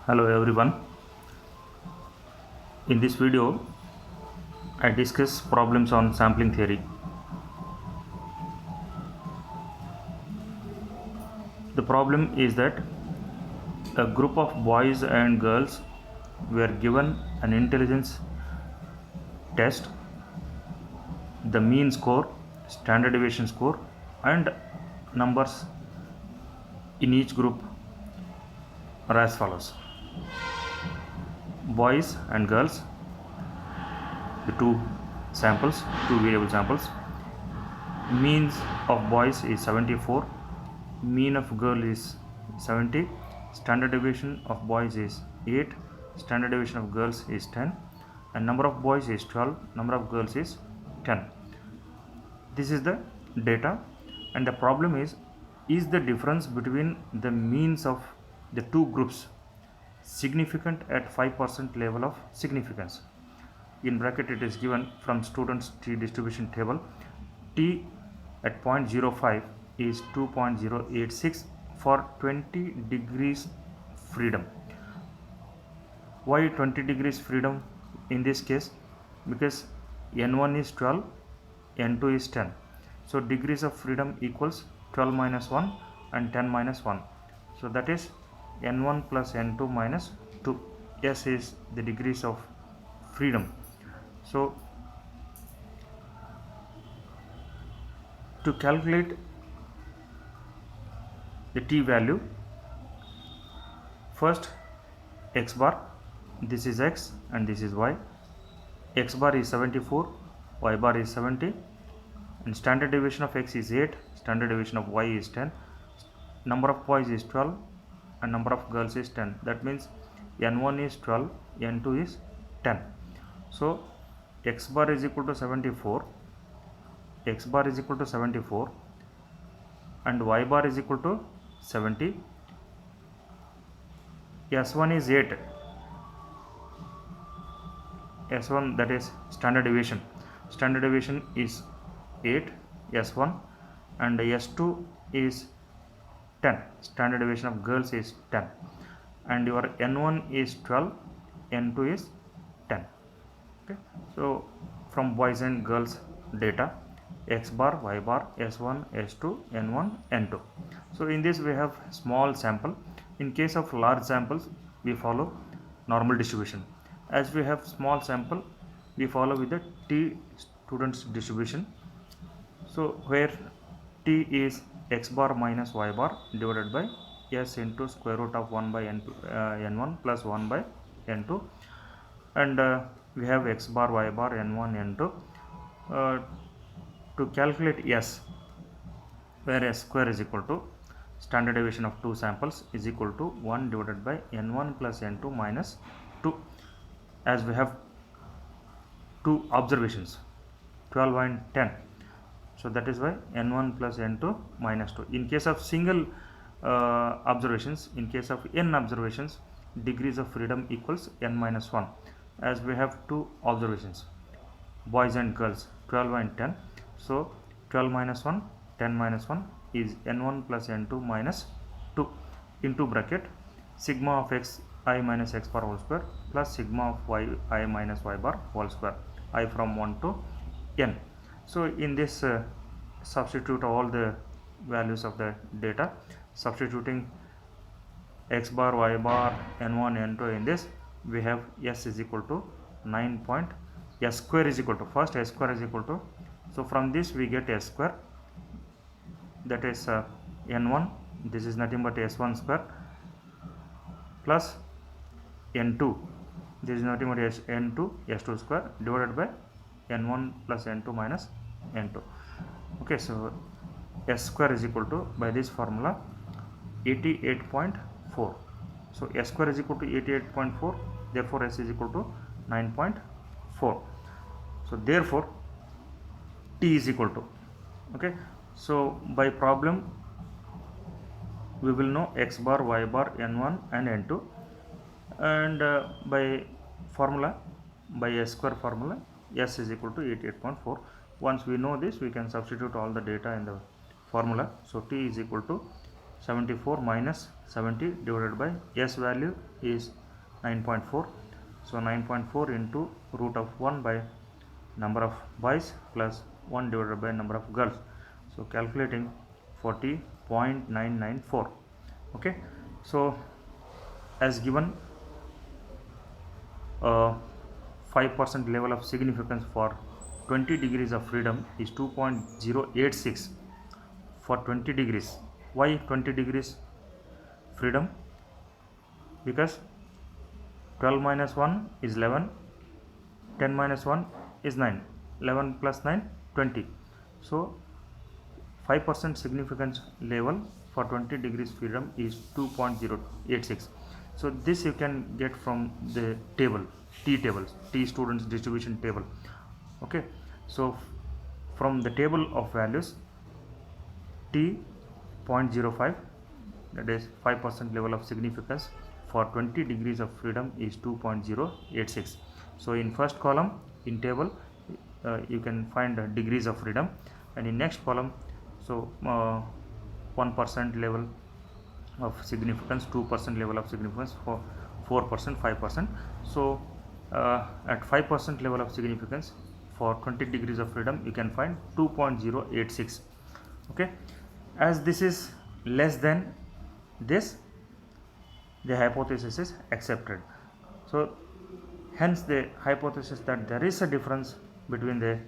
Hello everyone. In this video, I discuss problems on sampling theory. The problem is that a group of boys and girls were given an intelligence test, the mean score, standard deviation score, and numbers in each group are as follows. Boys and girls, the two variable samples. Means of boys is 74, mean of girl is 70, standard deviation of boys is 8, standard deviation of girls is 10, and number of boys is 12, number of girls is 10. This is the data, and the problem is the difference between the means of the two groups significant at 5% level of significance. In bracket it is given from students t distribution table. T at 0.05 is 2.086 for 20 degrees freedom. Why 20 degrees freedom in this case? Because n1 is 12, n2 is 10. So degrees of freedom equals 12 minus 1 and 10 minus 1. So that is n1 plus n2 minus 2. S is the degrees of freedom. So to calculate the t value, first x bar, this is x and this is y. X bar is 74, y bar is 70, and standard deviation of x is 8, standard deviation of y is 10, number of boys is 12 and number of girls is 10. That means n1 is 12, n2 is 10. So x bar is equal to 74, x bar is equal to 74 and y bar is equal to 70. S1 is 8, S1, that is standard deviation is 8 S1, and S2 is 10, standard deviation of girls is 10, and your n1 is 12, n2 is 10. Okay, so from boys and girls data, x bar, y bar, s1, s2, n1, n2. So in this we have small sample. In case of large samples we follow normal distribution. As we have small sample, we follow with the t students distribution. So where t is x bar minus y bar divided by s into square root of 1 by n1 plus 1 by n2, and we have x bar, y bar, n1, n2. To calculate s, where s square is equal to standard deviation of two samples is equal to 1 divided by n1 plus n2 minus 2. As we have two observations, 12 and 10, so that is why n1 plus n2 minus 2. In case of single observations, in case of n observations, degrees of freedom equals n minus 1. As we have two observations, boys and girls, 12 and 10, so 12 minus 1, 10 minus 1 is n1 plus n2 minus 2 into bracket sigma of x I minus x bar whole square plus sigma of y I minus y bar whole square, I from 1 to n. So in this substitute all the values of the data, substituting x bar, y bar, n1, n2 in this, we have s is equal to 9 point, s square is equal to, first s square is equal to, so from this we get s square, that is n1, this is nothing but s1 square plus n2, this is nothing but n2 s2 square divided by n1 plus n2 minus n2. Okay, so s square is equal to, by this formula, 88.4. so s square is equal to 88.4, therefore s is equal to 9.4. so therefore t is equal to, okay, so by problem we will know x bar, y bar, n1 and n2, and by formula, by s square formula, s is equal to 88.4. Once we know this, we can substitute all the data in the formula. So t is equal to 74 minus 70 divided by S value is 9.4. So 9.4 into root of 1 by number of boys plus 1 divided by number of girls. So calculating 40.994. Okay, so as given 5% level of significance for 20 degrees of freedom is 2.086 for 20 degrees. Why 20 degrees freedom? Because 12 minus 1 is 11, 10 minus 1 is 9, 11 plus 9 20. So 5% significance level for 20 degrees freedom is 2.086. So this you can get from the table, T students distribution table. Okay, so from the table of values, T 0.05, that is 5% level of significance for 20 degrees of freedom is 2.086. So in first column in table you can find degrees of freedom, and in next column, so 1% level of significance, 2% level of significance, for 4%, 5%. So at 5% level of significance for 20 degrees of freedom you can find 2.086. okay, as this is less than this, the hypothesis is accepted. So hence the hypothesis that there is a difference between the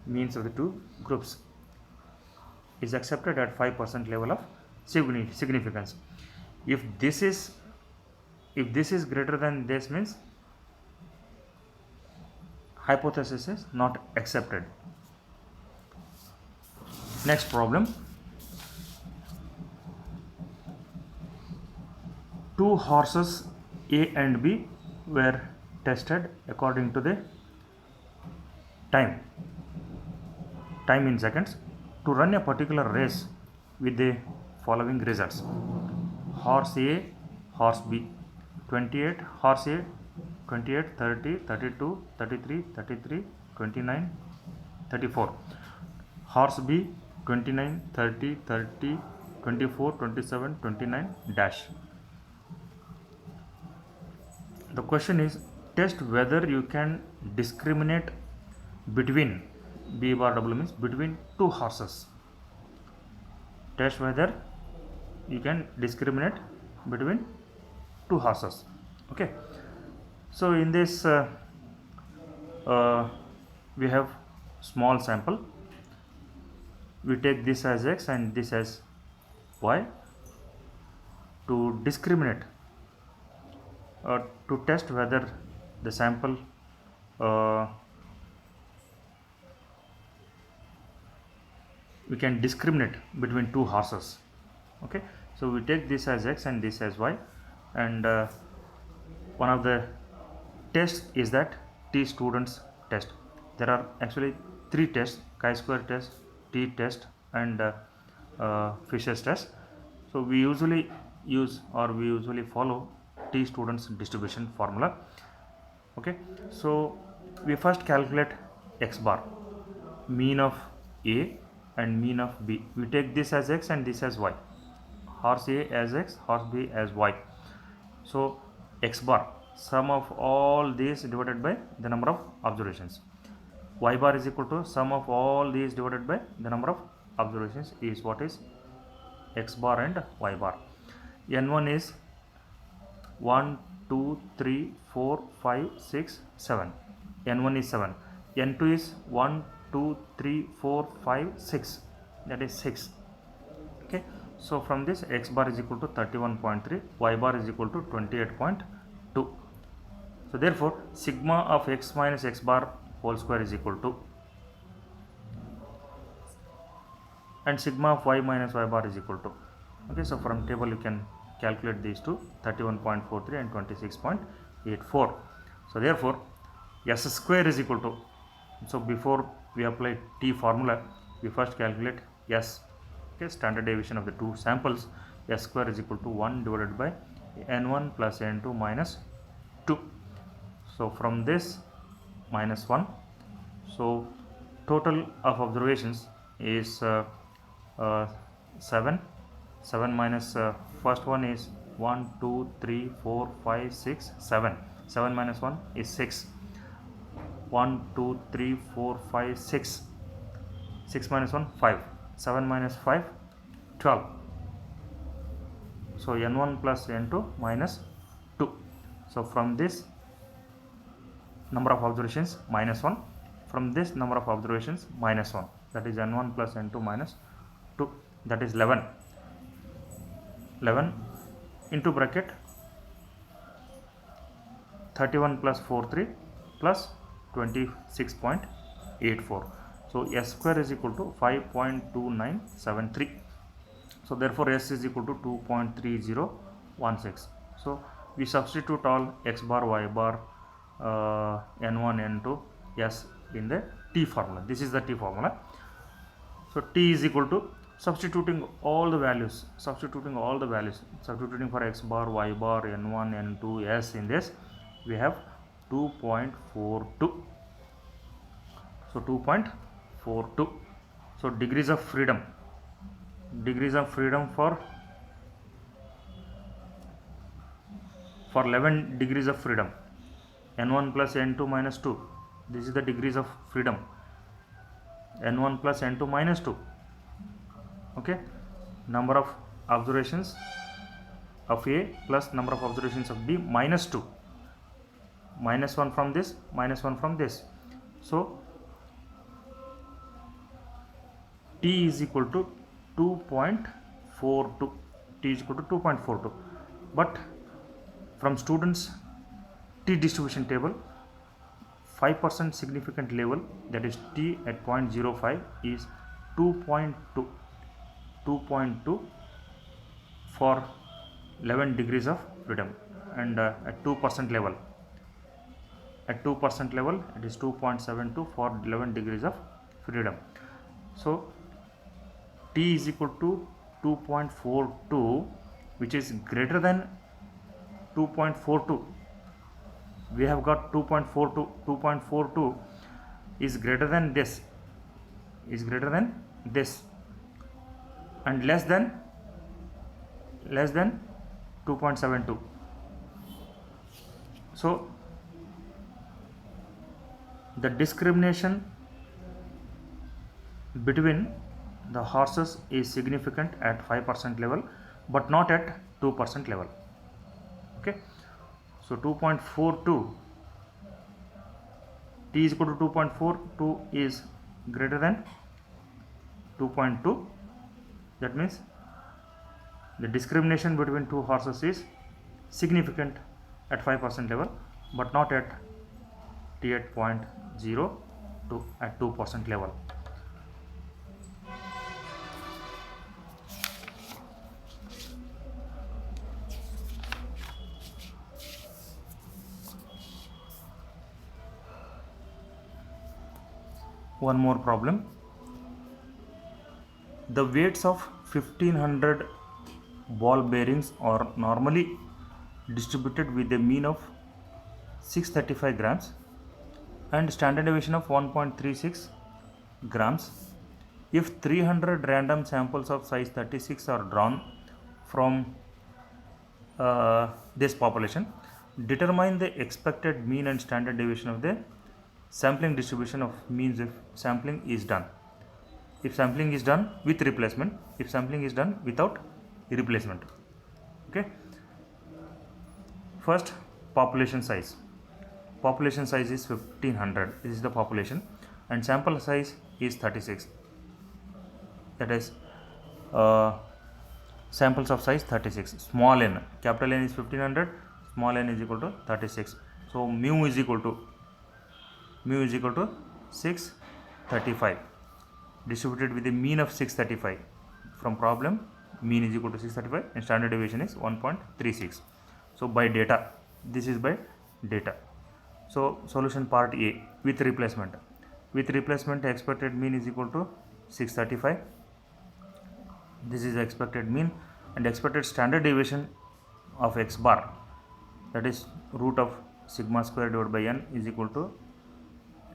means of the two groups is accepted at 5% level of significance. If this is greater than this, means hypothesis is not accepted. Next problem. Two horses A and B were tested according to the time in seconds to run a particular race with the following results. Horse A, horse B, 28, horse A 28, 30, 32, 33, 33, 29, 34. Horse B 29, 30, 30, 24, 27, 29 dash. The question is, test whether you can discriminate between, B bar W means between two horses. Test whether you can discriminate between two horses. Okay, so in this we have small sample. We take this as X and this as Y to discriminate, to test whether the sample we can discriminate between two horses. Okay, so we take this as X and this as Y, and one of the tests is that T students test. There are actually three tests: chi-square test, T test, and Fisher's test. So we usually use, or we usually follow, T students distribution formula. Okay, so we first calculate X bar, mean of A and mean of B. We take this as X and this as Y. Horse A as X, horse B as Y. So X bar, sum of all these divided by the number of observations. Y bar is equal to sum of all these divided by the number of observations, is what is X bar and Y bar. N1 is 1, 2, 3, 4, 5, 6, 7. N1 is 7. N2 is 1, 2, 3, 4, 5, 6. That is 6. Okay. So from this, X bar is equal to 31.3, Y bar is equal to 28.2. So therefore, sigma of X minus X bar whole square is equal to, and sigma of Y minus Y bar is equal to. Okay, so from table you can calculate these two, 31.43 and 26.84. So therefore, S square is equal to, so before we apply T formula, we first calculate S. Okay, standard deviation of the two samples. S square is equal to 1 divided by N1 plus N2 minus 2. So from this, minus 1. So total of observations is 7. 7 minus first one is 1 2 3 4 5 6 7. 7 minus 1 is 6. 1 2 3 4 5 6. 6 minus 1 5. 7 minus 5 12. So n1 plus n2 minus 2. So from this number of observations minus 1, from this number of observations minus 1, that is n1 plus n2 minus 2, that is 11. 11 into bracket 31 plus 43 plus 26.84. So s square is equal to 5.2973. So therefore s is equal to 2.3016. So we substitute all x bar, y bar, n1, n2, s in the t formula. This is the t formula. So t is equal to substituting all the values, substituting for x bar, y bar, n1, n2, s in this, we have 2.42. So 2.42. So degrees of freedom for 11 degrees of freedom, n1 plus n2 minus 2, this is the degrees of freedom, n1 plus n2 minus 2. Okay, number of observations of A plus number of observations of B minus 2, minus 1 from this, minus 1 from this. So T is equal to 2.42. T is equal to 2.42. But from students T distribution table, 5% significant level, that is T at 0.05 is 2.2. 2.2 for 11 degrees of freedom, and at 2% level, it is 2.72 for 11 degrees of freedom. So T is equal to 2.42, which is greater than 2.42. We have got 2.42. 2.42 is greater than this, and less than 2.72. So the discrimination between the horses is significant at 5% level, but not at 2% level. Okay, so 2.42, T is equal to 2.42 is greater than 2.2. That means the discrimination between two horses is significant at 5% level, but not at T at 0.02 at 2% level. One more problem. The weights of 1500 ball bearings are normally distributed with a mean of 635 grams and standard deviation of 1.36 grams. If 300 random samples of size 36 are drawn from this population, determine the expected mean and standard deviation of the sampling distribution of means if sampling is done. If sampling is done with replacement, if sampling is done without replacement. Okay. First, population size. Population size is 1500. This is the population, and sample size is 36. That is samples of size 36. Small n, capital N is 1500, small n is equal to 36. So mu is equal to 635, distributed with a mean of 635. From problem, mean is equal to 635 and standard deviation is 1.36. So by data, this is by data. So solution part A, with replacement. With replacement, expected mean is equal to 635. This is the expected mean, and expected standard deviation of x bar, that is root of sigma square divided by n, is equal to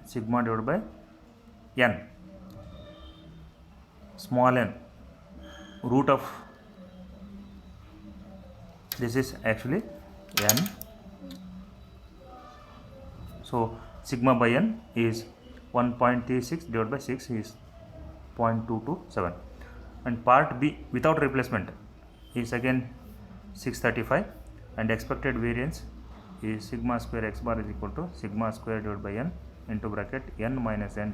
sigma divided by n. Small n, root of This is actually n. So sigma by n is 1.36 divided by 6 is 0.227. And part B without replacement is again 635, and expected variance is sigma square x bar is equal to sigma square divided by n into bracket n minus n